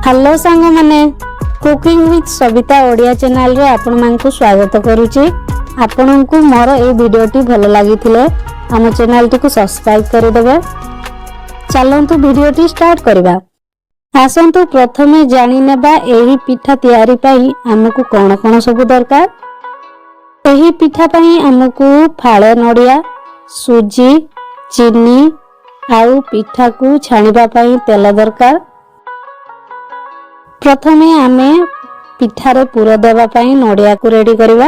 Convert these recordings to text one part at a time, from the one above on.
Hello सांग माने cooking with Savita Odia channel रे आपण मानकु स्वागत करूची। आपण को मोर ए वीडियोटी भल लागिथिले हम चैनल टी को सब्सक्राइब कर देबे। चलंतु वीडियोटी स्टार्ट करबा। आसंतु प्रथमे जानि नेबा एही पिठा तयारी पई हमकु कोन कोन सब दरकार। एही पिठा पई हमकु फाळे नडिया, सुजी, चीनी आउ पिठा को छानिबा पई तेल दरकार। प्रथमे आमे पिठारे पुर देवा पई नडिया को रेडी करबा।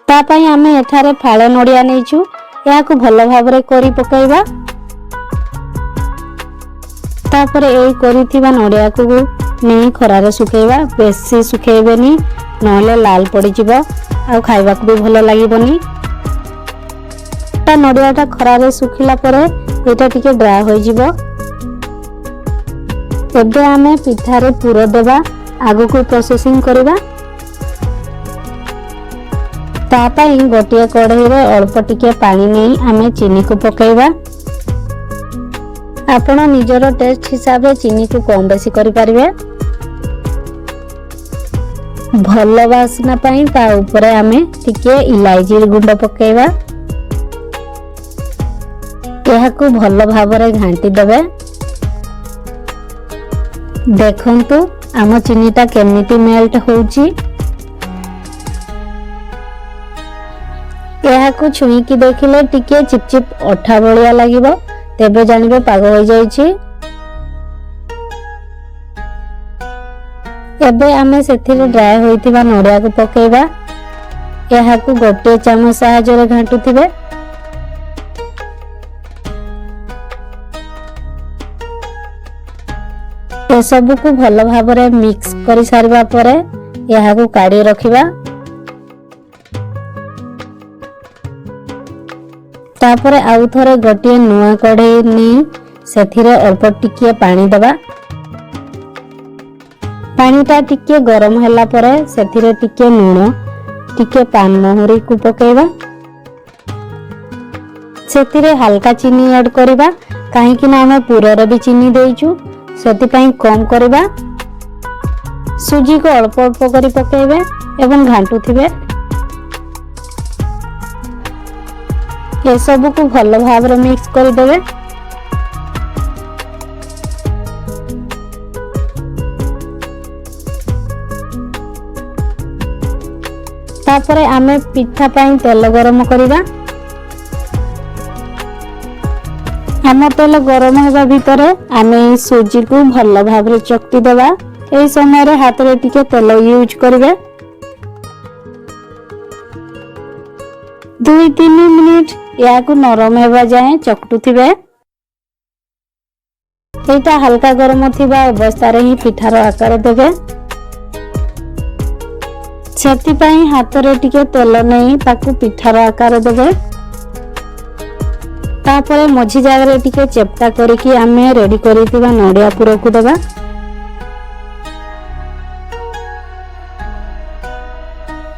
ता पई आमे एठारे फाळे नडिया नेइछु, या को भलो भाबरे करी पकाइबा। तापरे एई करिथिबा नडिया को नै खरारे सुखेइबा, बेसी सुखेइबेनी नले लाल पड़ी जिवो आ खाइबा को भी भलो लागिबोनी। ता नडियाटा खरारे सुखिला परे एटा टिके ड्राई होई जिवो। एबे आमे पिठारे पुर देबा, आगु को प्रोसेसिंग करबा। ता पई गोटिए कढ़ई रे अल्प टिके पानी नै आमे चीनी को पकाइबा। आपण निजरो टेस्ट हिसाब रे चीनी को कम बेसी करि परिबे। भलो वासना पई ता ऊपर आमे टिके इलायची गुंड पकाइबा। एहा को भलो भाबरे घांटी देबे। देखंतु आम चीनीटा केमिति मेल्ट होउची। एहा को छुई की देखिले टिके चिपचिप अठा बलिया लागिबो, तेबे जानिबे पाग होई जाईची। एबे आमे सेथिरे ड्राई होइतिबा नडिया को पकेइबा। एहा को गोटे चामच सहायता रे घांटुथिबे। ए सब को भलो भाबरे मिक्स करि सारबा परे एहा को काडी रखिबा। तापरे आउ थरे गोटिए नुआ कढ़ई नि सेथिरे अल्प टिकिए पानी देबा। पानीटा टिके गरम होला परे सेथिरे टिके लूण, टिके पान मोहरी को पकेइबा। सेथिरे हल्का चीनी ऐड करबा, काहे कि ना हम पुररे भी चीनी देइछु, सेति पई कम करबा। सुजी को अल्प अल्प करी पकेइबे एवं घांटू थिबे। ये सब को भलो भाबरे मिक्स कर देबे। तापरे आमे पिठा पई तेल गरम करबा। आम तेल गरम होगा भितरे आमे सुजी को भलो भाबरे चकटी देबा। एई समय रे हाथ रे टिके तेल यूज करबे। 2-3 मिनिट या को नरम हेबा जाए चकटू थिबे। एटा हल्का गरम थिबा अवस्था रे ही पिठार आकार देबे। सेति पई हाथ रे टिके तेल नै ताकू पिठार आकार देबे। तापरे मझी जागा रे टिके चेप्टा करिकि आमे रेडी करितिबा नडिया पुर को देबा।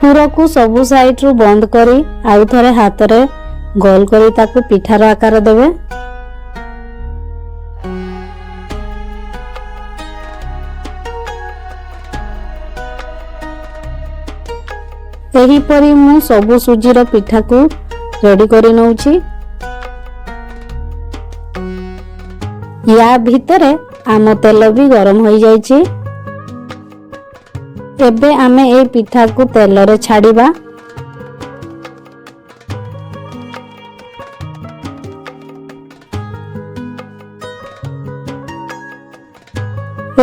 पुर को सब साइड रु बंद करी आउ थरे हाथ रे गोल करी ताकू पिठार आकार देबे। एही परी मु सब सुजी रो पिठा को रेडी करि नउची। या भितरे आम तेल भी गरम हो जाइए। एबे आमे ए पिठा को तेल रे छाड़ीबा।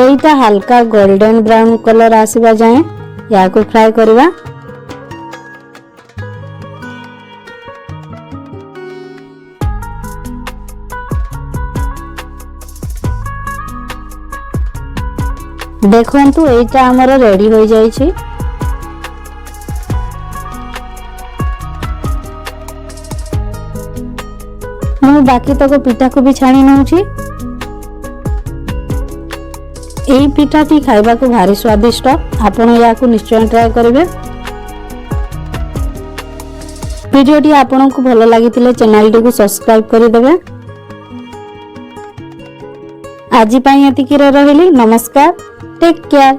एटा हल्का गोल्डन ब्राउन कलर आसीबा जाए या को फ्राई करबा। देखंतु एटा हमर रेडी हो जाइछि। मु बाकी तक पिठा को भी छाणी नउछि। एई पिठाटी खाइबा को भारी स्वादिष्ट, आपण या को निश्चय ट्राई करिवे। वीडियोटी आपण को भलो लागितिले चैनल टी को सब्सक्राइब करि देबे। ଆଜି ପାଇଁ ଏତିକିରେ ରହିଲି। ନମସ୍କାର, ଟେକ୍ କେୟାର।